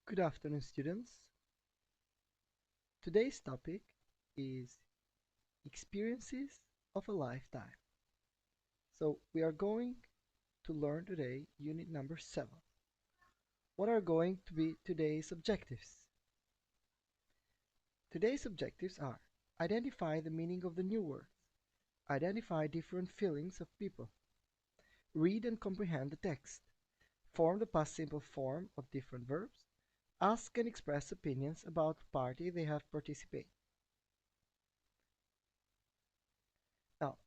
Good afternoon, students. Today's topic is experiences of a lifetime. So, we are going to learn today unit number 7. What are going to be today's objectives? Today's objectives are identify the meaning of the new words, identify different feelings of people, read and comprehend the text, form the past simple form of different verbs, ask and express opinions about the party they have participated. Now,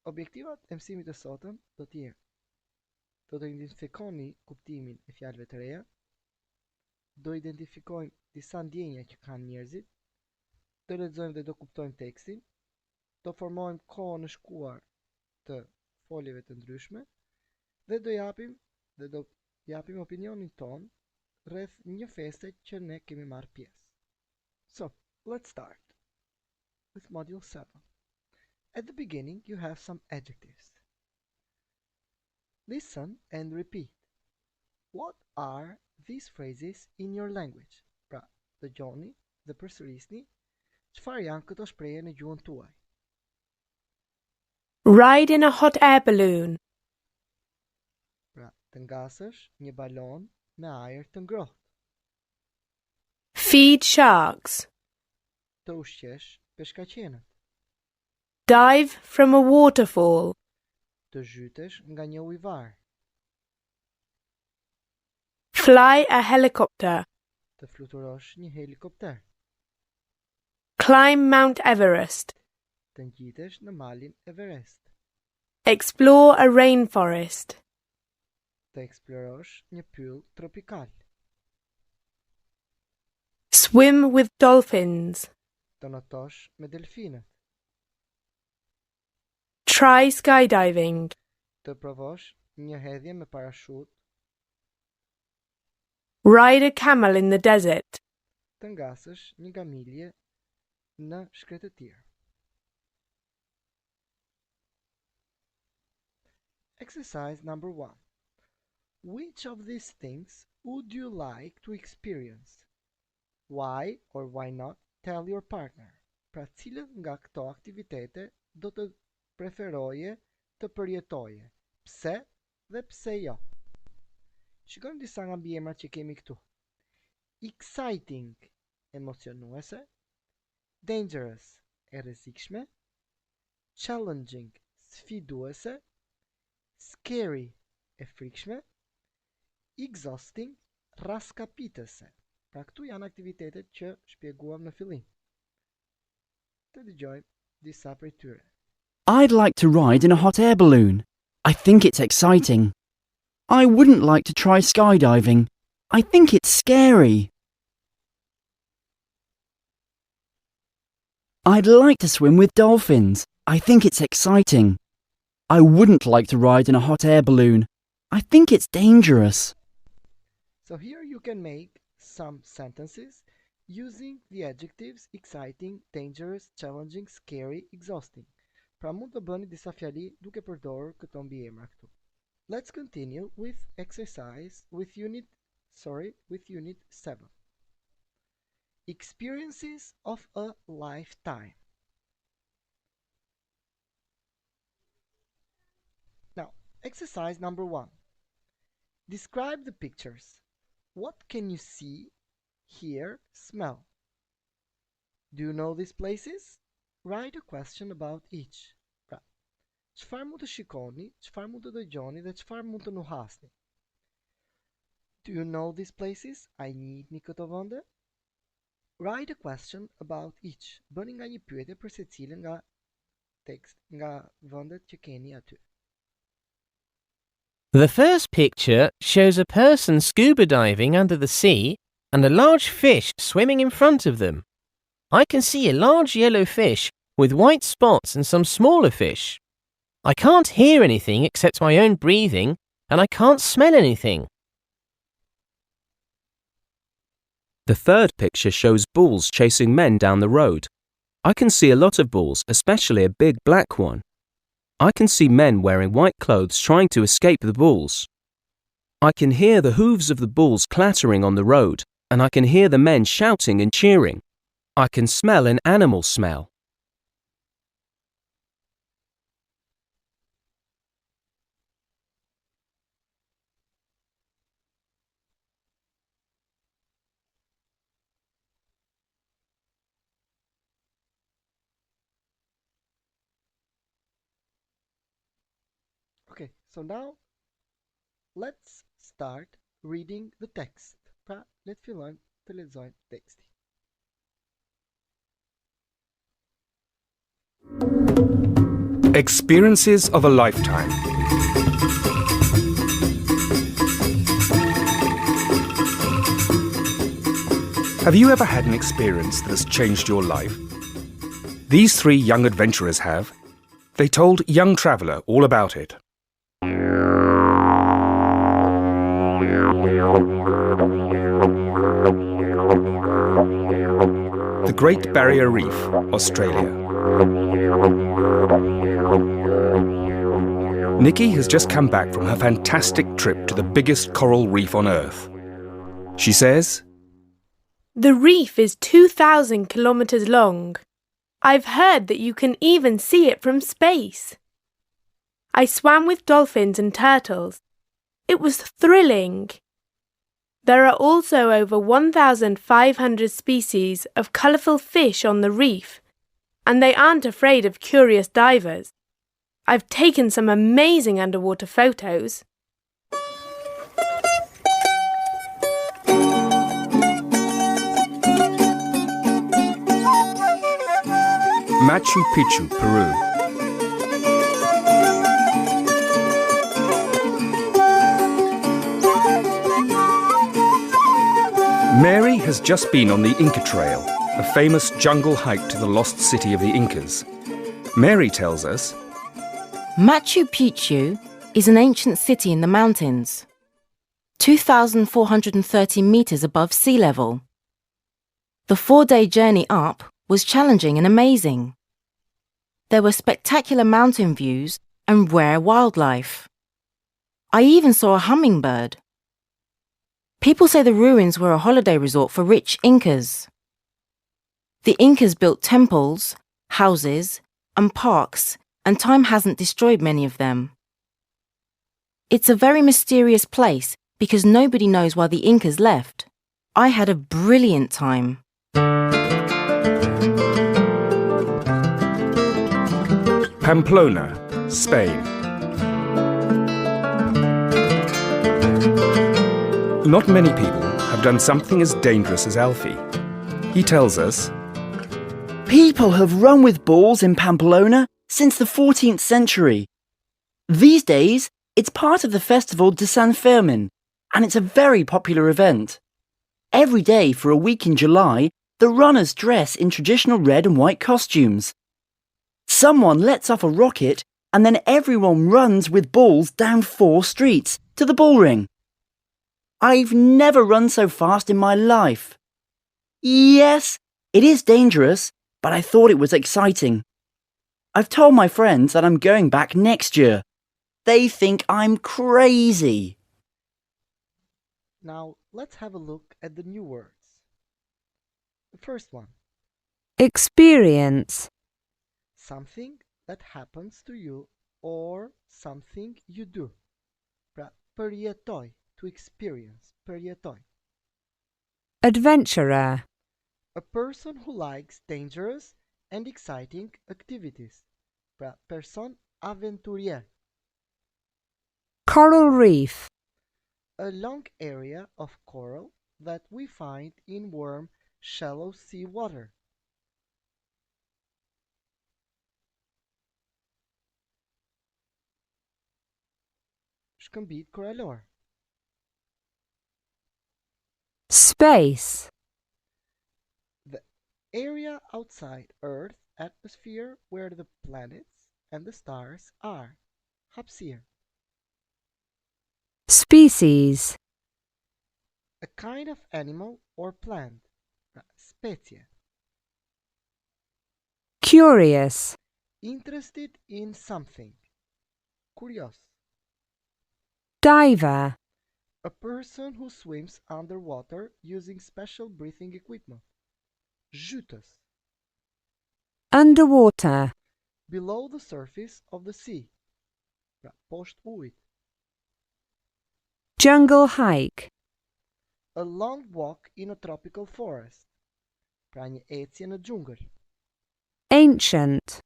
objektivat e mësimit të sotëm do të jenë: do të identifikoni kuptimin e fjalëve të reja, do identifikojmë disa ndjenja që kanë njerëzit, do lexojmë dhe do kuptojmë tekstin, do formojmë kohën e shkuar të foljeve të ndryshme dhe do japim opinionin ton rreth një feste që ne kemi marrë pjesë. So, let's start with module 7. At the beginning, you have some adjectives. Listen and repeat. What are these phrases in your language? Pra, dëgjoni dhe përsërisni çfarë janë këto shprehje në gjuhën tuaj. Ride in a hot air balloon. Pra, të ngasësh një balon me ajër të ngrohtë. Feed sharks. Të ushqesh peshkaqenët. Dive from a waterfall. Të zhytesh nga një ujvar. Fly a helicopter. Të fluturosh një helikopter. Climb Mount Everest. Të ngjitesh në malin Everest. Explore a rainforest. Të eksplorosh një pyll tropikal. Swim with dolphins. Të notosh me delfinët. Try skydiving. Të provosh një hedhje me parashut. Ride a camel in the desert. Të ngasësh një gamilje në shkretëtir. Exercise number 1. Which of these things would you like to experience? Why or why not tell your partner? Pra, cilët nga këto aktivitete do të preferoje të përjetoje? Pse dhe pse jo? Shikojmë disa nga mbiemrat që kemi këtu. Exciting, emocionuese. Dangerous, e rrezikshme. Challenging, sfiduese. Scary, e frikshme. Exhausting, raskapitëse. Pra, këtu janë aktivitetet që shpjeguam në fillim. Të dëgjojmë disa prej tyre. I'd like to ride in a hot air balloon. I think it's exciting. I wouldn't like to try skydiving. I think it's scary. I'd like to swim with dolphins. I think it's exciting. I wouldn't like to ride in a hot air balloon. I think it's dangerous. So here you can make some sentences using the adjectives exciting, dangerous, challenging, scary, exhausting. Pra, mund të bëni disa fjali duke përdorur këto mbiemra këtu. Let's continue with exercise with unit 7. Experiences of a lifetime. Now, exercise number 1. Describe the pictures. What can you see, hear, smell? Do you know these places? Write a question about each. Pra, çfarë mund të shikoni, çfarë mund të dëgjoni dhe çfarë mund të nuhasni? Do you know these places? A i njihni këto vende? Write a question about each. Bëni nga një pyetje për secilin nga tekst, nga vendet që keni aty. The first picture shows a person scuba diving under the sea and a large fish swimming in front of them. I can see a large yellow fish with white spots and some smaller fish. I can't hear anything except my own breathing, and I can't smell anything. The third picture shows bulls chasing men down the road. I can see a lot of bulls, especially a big black one. I can see men wearing white clothes trying to escape the bulls. I can hear the hooves of the bulls clattering on the road. and I can hear the men shouting and cheering. I can smell an animal smell. Okay, so now let's start reading the text. Pra let's televisão text. Experiences of a lifetime. Have you ever had an experience that has changed your life? These three young adventurers have. They told Young Traveller all about it. The Great Barrier Reef, Australia. Nikki has just come back from her fantastic trip to the biggest coral reef on Earth. She says, The reef is 2,000 kilometres long. I've heard that you can even see it from space. I swam with dolphins and turtles. It was thrilling. There are also over 1,500 species of colourful fish on the reef, and they aren't afraid of curious divers. I've taken some amazing underwater photos. Machu Picchu, Peru. Mary has just been on the Inca Trail, a famous jungle hike to the lost city of the Incas. Mary tells us, Machu Picchu is an ancient city in the mountains, 2,430 metres above sea level. The 4-day journey up was challenging and amazing. There were spectacular mountain views and rare wildlife. I even saw a hummingbird. People say the ruins were a holiday resort for rich Incas. The Incas built temples, houses, and parks, and time hasn't destroyed many of them. It's a very mysterious place because nobody knows why the Incas left. I had a brilliant time. Pamplona, Spain. Not many people have done something as dangerous as Alfie. He tells us, People have run with balls in Pamplona since the 14th century. These days, it's part of the Festival de San Fermin, and it's a very popular event. Every day for a week in July, the runners dress in traditional red and white costumes. Someone lets off a rocket, and then everyone runs with balls down 4 streets to the ball ring. I've never run so fast in my life. Yes, it is dangerous, but I thought it was exciting. I've told my friends that I'm going back next year. They think I'm crazy. Now let's have a look at the new words. The first one, Experience. something that happens to you or something you do. Perietoi, to experience. Perietoi. Adventurer. A person who likes dangerous and exciting activities. Person aventurier. Coral reef. A long area of coral that we find in warm, shallow sea water. Escambide coralhor. Space. The area outside Earth's atmosphere where the planets and the stars are. Hapsir. Species. A kind of animal or plant. Specie. Curious. Interested in something. Curios. Diver. A person who swims underwater using special breathing equipment. Jutas. Underwater. Below the surface of the sea. Pra posto ujit. Jungle hike. A long walk in a tropical forest. Pra një ecje në xhungël. Ancient.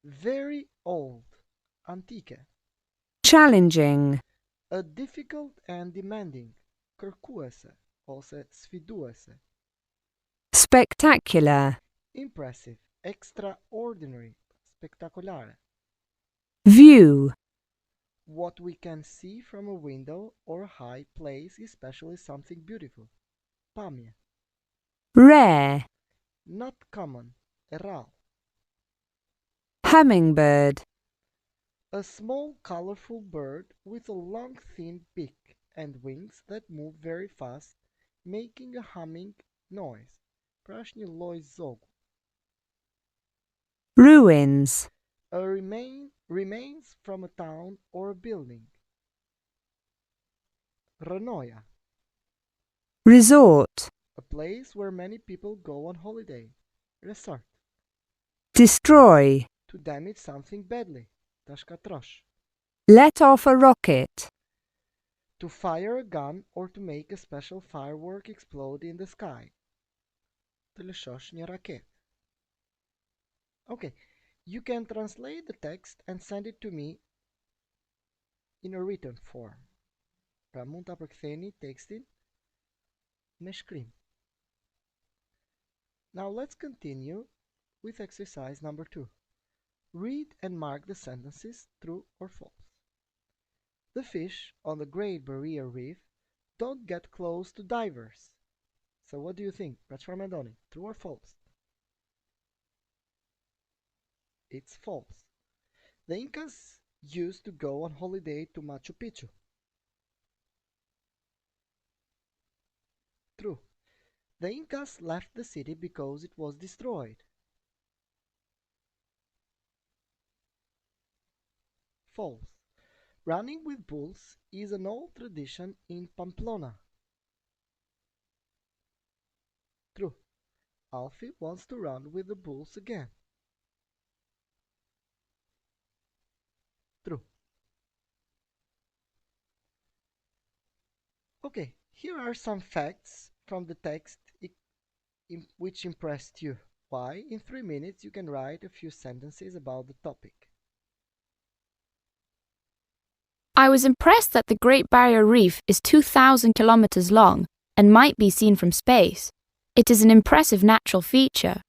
Very old. Antike. Challenging. A difficult and demanding. Kërkuese ose sfiduese. Spectacular. Impressive. Extraordinary. Spektakolare. View. What we can see from a window or high place, especially something beautiful. Pamje. Rare. Not common. Raro. Hummingbird. A small colorful bird with a long thin beak and wings that move very fast, making a humming noise. Pra është një lloj zogu. Ruins. Remains from a town or a building. Rënoja. Resort. A place where many people go on holiday. Resort. Destroy. To damage something badly. Ta shkatrosh. Let off a rocket. To fire a gun or to make a special firework explode in the sky. Të lëshosh një raket. Okay, you can translate the text and send it to me in a written form. Pra mund ta përktheni tekstin me shkrim. Now let's continue with exercise number 2. Read and mark the sentences true or false. The fish on the Great Barrier Reef don't get close to divers. So what do you think? Pra çfarë mendoni? True or false? It's false. The Incas used to go on holiday to Machu Picchu. True. The Incas left the city because it was destroyed. False. Running with bulls is an old tradition in Pamplona. True. Alfie wants to run with the bulls again. True. Okay, here are some facts from the text which impressed you. Why? In 3 minutes you can write a few sentences about the topic. I was impressed that the Great Barrier Reef is 2,000 kilometers long and might be seen from space. It is an impressive natural feature.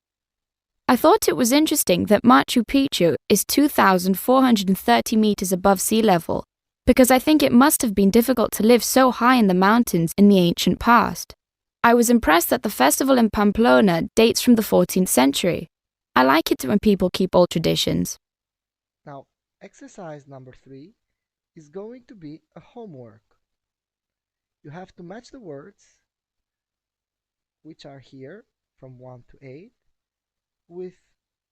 I thought it was interesting that Machu Picchu is 2,430 meters above sea level, because I think it must have been difficult to live so high in the mountains in the ancient past. I was impressed that the festival in Pamplona dates from the 14th century. I like it when people keep old traditions. Now, exercise number 3 is going to be a homework. You have to match the words, which are here from 1 to 8, with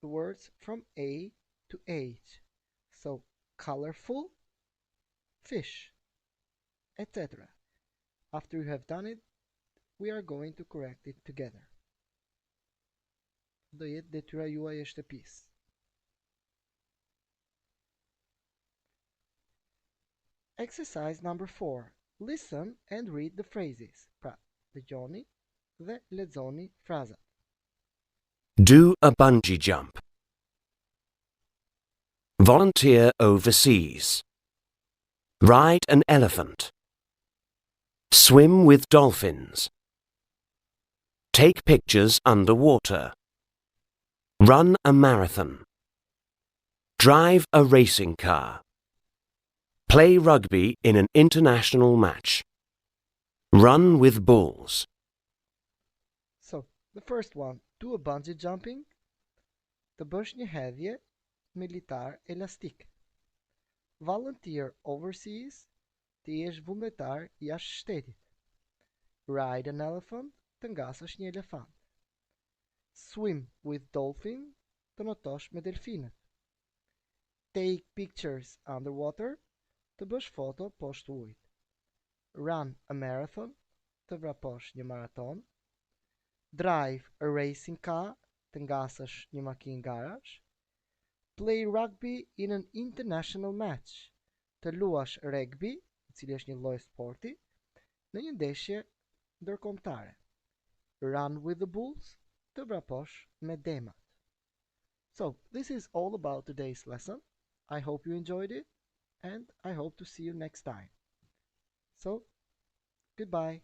the words from A to H. So, colorful, fish, etc. After you have done it, we are going to correct it together. Do jetë detyra juaj e shtëpisë. Exercise number 4. Listen and read the phrases. Pra, dëgjoni dhe lexoni frazat. Do a bungee jump. Volunteer overseas. Ride an elephant. Swim with dolphins. Take pictures underwater. Run a marathon. Drive a racing car. Play rugby in an international match. Run with bulls. So, the first one, do a bungee jumping. Të bësh një hedhje militar elastik. Volunteer overseas. Të jesh vullnetar jashtë shtetit. Ride an elephant. Të ngasësh një elefant. Swim with dolphin. Të notosh me delfinët. Take pictures underwater. Të bësh foto poshtë ujit. run a marathon, të vraposh një maraton, drive a racing car, të ngasësh një makinë garash, play rugby in an international match, të luash rugby, i cili është një lloj sporti, në një ndeshje ndërkombëtare. Run with the bulls, të vraposh me demat. So, this is all about today's lesson. I hope you enjoyed it, and I hope to see you next time. So, goodbye.